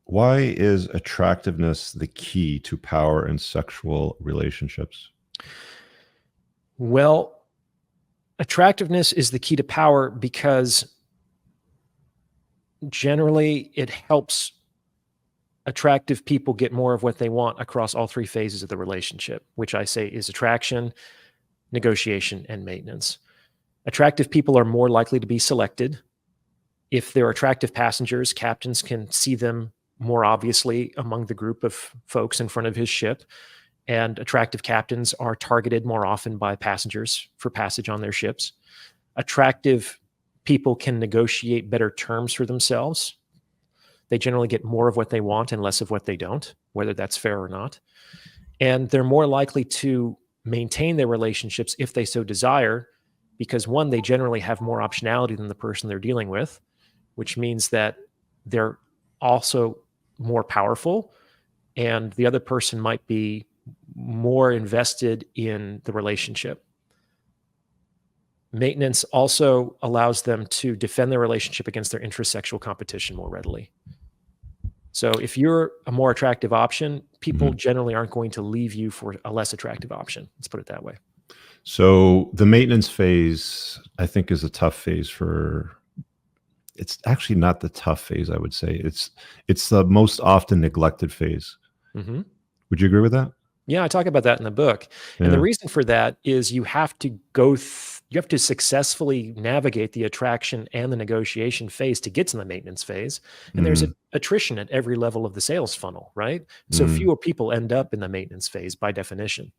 Why is attractiveness the key to power in sexual relationships? Well, attractiveness is the key to power because generally it helps attractive people get more of what they want across all three phases of the relationship, which I say is attraction, negotiation, and maintenance. Attractive people are more likely to be selected. If they're attractive passengers, captains can see them more obviously among the group of folks in front of his ship. And attractive captains are targeted more often by passengers for passage on their ships. Attractive people can negotiate better terms for themselves. They generally get more of what they want and less of what they don't, whether that's fair or not. And they're more likely to maintain their relationships if they so desire, because one, they generally have more optionality than the person they're dealing with, which means that they're also more powerful, and the other person might be more invested in the relationship. Maintenance also allows them to defend their relationship against their intrasexual competition more readily. So if you're a more attractive option, people generally aren't going to leave you for a less attractive option. Let's put it that way. So the maintenance phase, I think, is a tough phase it's actually not the tough phase, I would say. It's the most often neglected phase. Mm-hmm. Would you agree with that? Yeah, I talk about that in the book. And the reason for that is you have to you have to successfully navigate the attraction and the negotiation phase to get to the maintenance phase. And there's attrition at every level of the sales funnel, right? So fewer people end up in the maintenance phase by definition.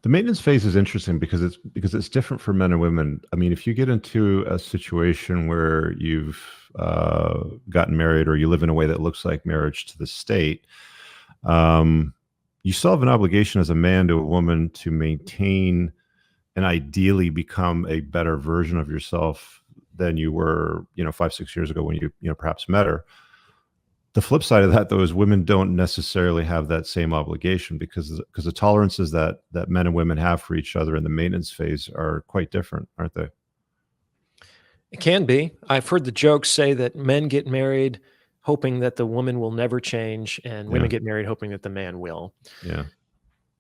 The maintenance phase is interesting because it's different for men and women. I mean, if you get into a situation where you've gotten married or you live in a way that looks like marriage to the state, you still have an obligation as a man to a woman to maintain and ideally become a better version of yourself than you were, 5-6 years ago when you perhaps met her. The flip side of that, though, is women don't necessarily have that same obligation because the tolerances that men and women have for each other in the maintenance phase are quite different, aren't they? It can be. I've heard the jokes say that men get married hoping that the woman will never change, and women get married hoping that the man will. Yeah.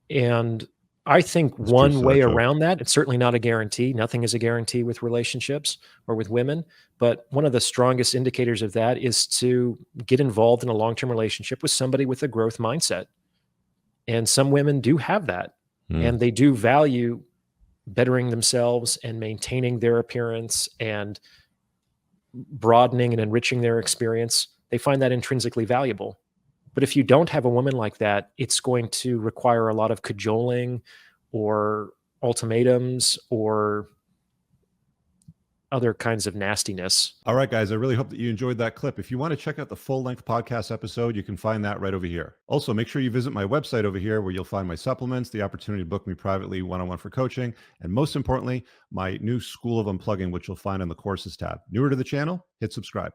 And I think one way around that, it's certainly not a guarantee. Nothing is a guarantee with relationships or with women. But one of the strongest indicators of that is to get involved in a long-term relationship with somebody with a growth mindset. And some women do have that. And they do value bettering themselves and maintaining their appearance and broadening and enriching their experience. They find that intrinsically valuable. But if you don't have a woman like that, it's going to require a lot of cajoling or ultimatums or other kinds of nastiness. All right, guys, I really hope that you enjoyed that clip. If you want to check out the full-length podcast episode, you can find that right over here. Also, make sure you visit my website over here where you'll find my supplements, the opportunity to book me privately one-on-one for coaching, and most importantly, my new School of Unplugging, which you'll find on the courses tab. Newer to the channel, hit subscribe.